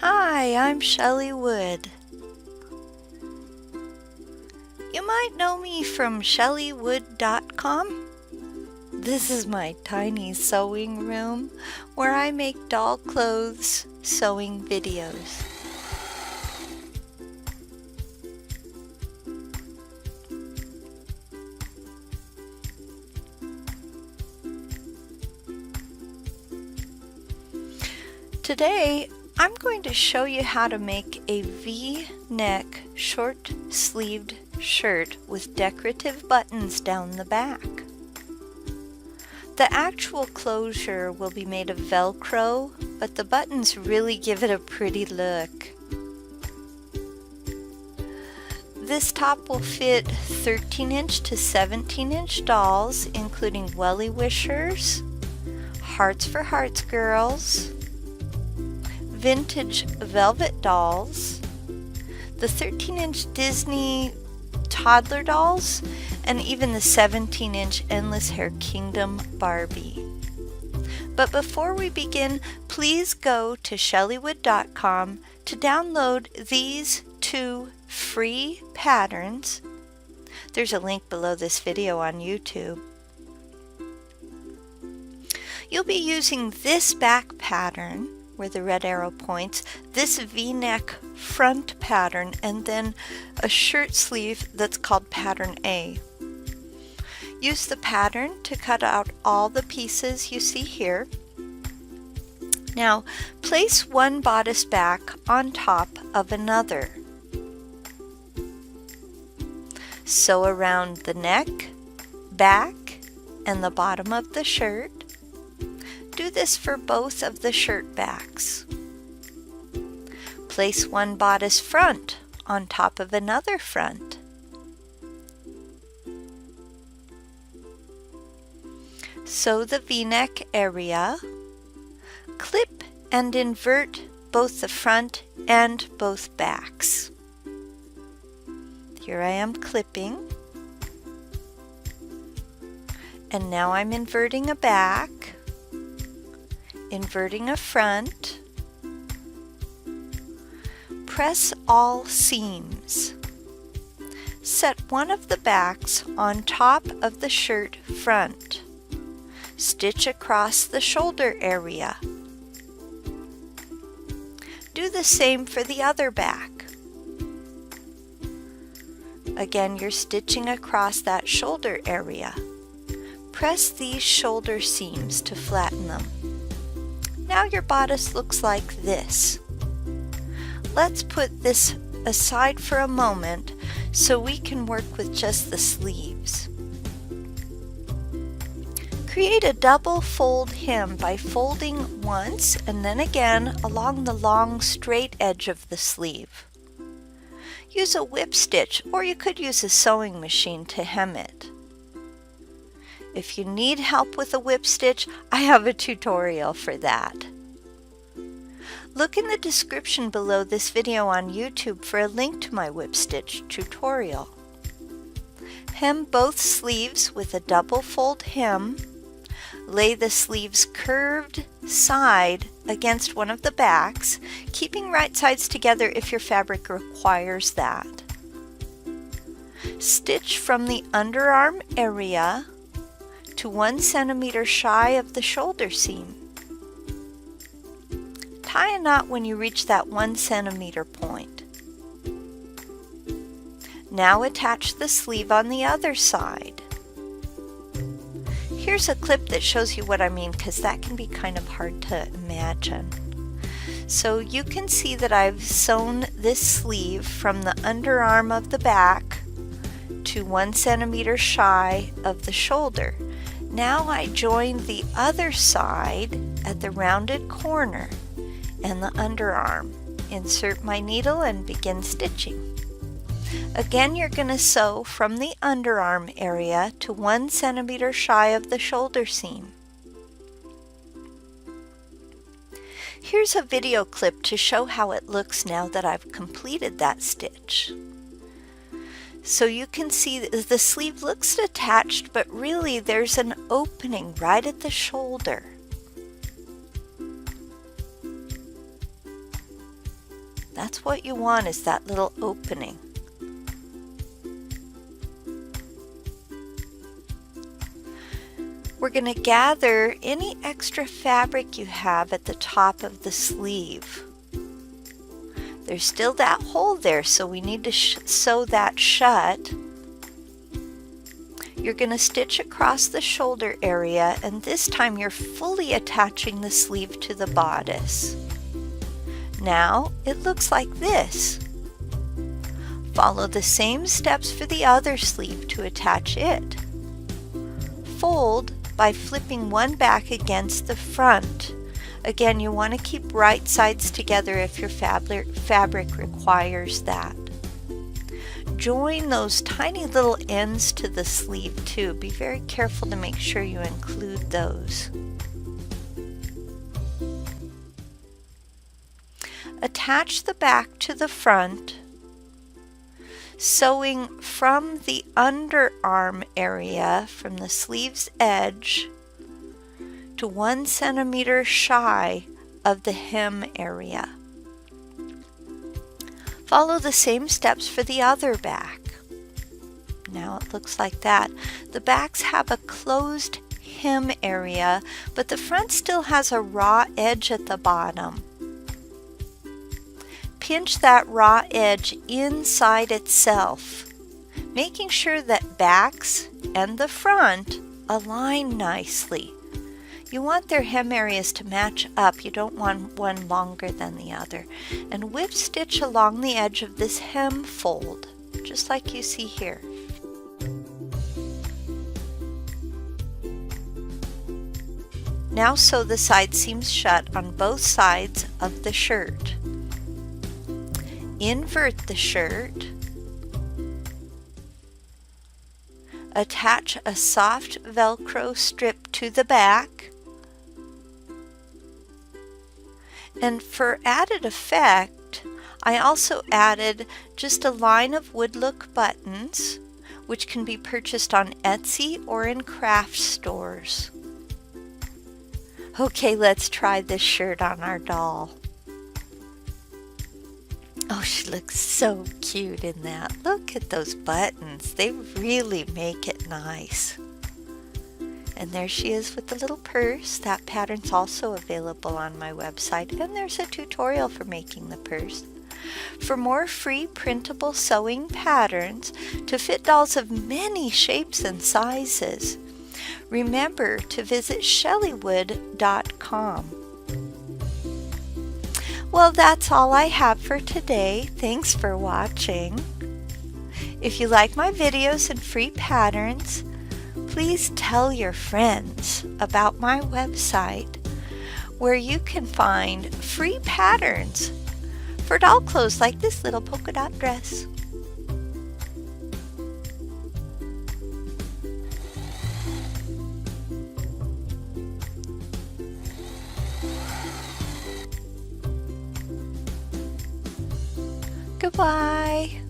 Hi, I'm Shelley Wood. You might know me from shelleywood.com. This is my tiny sewing room where I make doll clothes sewing videos. Today, I'm going to show you how to make a V-neck short-sleeved shirt with decorative buttons down the back. The actual closure will be made of velcro, but the buttons really give it a pretty look. This top will fit 13-inch to 17-inch dolls, including Wellie wishers, Hearts for Hearts girls, vintage velvet dolls, the 13-inch Disney toddler dolls, and even the 17-inch Endless Hair Kingdom Barbie. But before we begin, please go to shelleywood.com to download these 2 free patterns. There's a link below this video on YouTube. You'll be using this back pattern where the red arrow points, this V-neck front pattern, and then a shirt sleeve that's called pattern A. Use the pattern to cut out all the pieces you see here. Now, place one bodice back on top of another. Sew around the neck, back, and the bottom of the shirt. Do this for both of the shirt backs. Place one bodice front on top of another front. Sew the V-neck area. Clip and invert both the front and both backs. Here I am clipping. And now I'm inverting a back. Inverting a front. Press all seams. Set one of the backs on top of the shirt front. Stitch across the shoulder area. Do the same for the other back. Again, you're stitching across that shoulder area. Press these shoulder seams to flatten them. Now your bodice looks like this. Let's put this aside for a moment so we can work with just the sleeves. Create a double fold hem by folding once and then again along the long straight edge of the sleeve. Use a whip stitch, or you could use a sewing machine to hem it. If you need help with a whip stitch, I have a tutorial for that. Look in the description below this video on YouTube for a link to my whip stitch tutorial. Hem both sleeves with a double fold hem. Lay the sleeve's curved side against one of the backs, keeping right sides together if your fabric requires that. Stitch from the underarm area to 1 centimeter shy of the shoulder seam. Tie a knot when you reach that 1 centimeter point. Now attach the sleeve on the other side. Here's a clip that shows you what I mean, because that can be kind of hard to imagine. So you can see that I've sewn this sleeve from the underarm of the back to 1 centimeter shy of the shoulder. Now I join the other side at the rounded corner and the underarm. Insert my needle and begin stitching. Again, you're going to sew from the underarm area to 1 centimeter shy of the shoulder seam. Here's a video clip to show how it looks now that I've completed that stitch. So you can see that the sleeve looks attached, but really there's an opening right at the shoulder. That's what you want, is that little opening. We're going to gather any extra fabric you have at the top of the sleeve. There's still that hole there, so we need to sew that shut. You're going to stitch across the shoulder area, and this time you're fully attaching the sleeve to the bodice. Now it looks like this. Follow the same steps for the other sleeve to attach it. Fold by flipping one back against the front. Again, you want to keep right sides together if your fabric requires that. Join those tiny little ends to the sleeve too. Be very careful to make sure you include those. Attach the back to the front, sewing from the underarm area, from the sleeve's edge, to 1 centimeter shy of the hem area. Follow the same steps for the other back. Now it looks like that. The backs have a closed hem area, but the front still has a raw edge at the bottom. Pinch that raw edge inside itself, making sure that backs and the front align nicely. You want their hem areas to match up. You don't want one longer than the other. And whip stitch along the edge of this hem fold, just like you see here. Now sew the side seams shut on both sides of the shirt. Invert the shirt. Attach a soft Velcro strip to the back. And for added effect, I also added just a line of woodlook buttons, which can be purchased on Etsy or in craft stores. Okay, let's try this shirt on our doll. Oh, she looks so cute in that. Look at those buttons. They really make it nice. And there she is with the little purse. That pattern's also available on my website, and there's a tutorial for making the purse. For more free printable sewing patterns to fit dolls of many shapes and sizes, remember to visit shellywood.com. Well, that's all I have for today. Thanks for watching. If you like my videos and free patterns, please tell your friends about my website, where you can find free patterns for doll clothes like this little polka dot dress. Goodbye.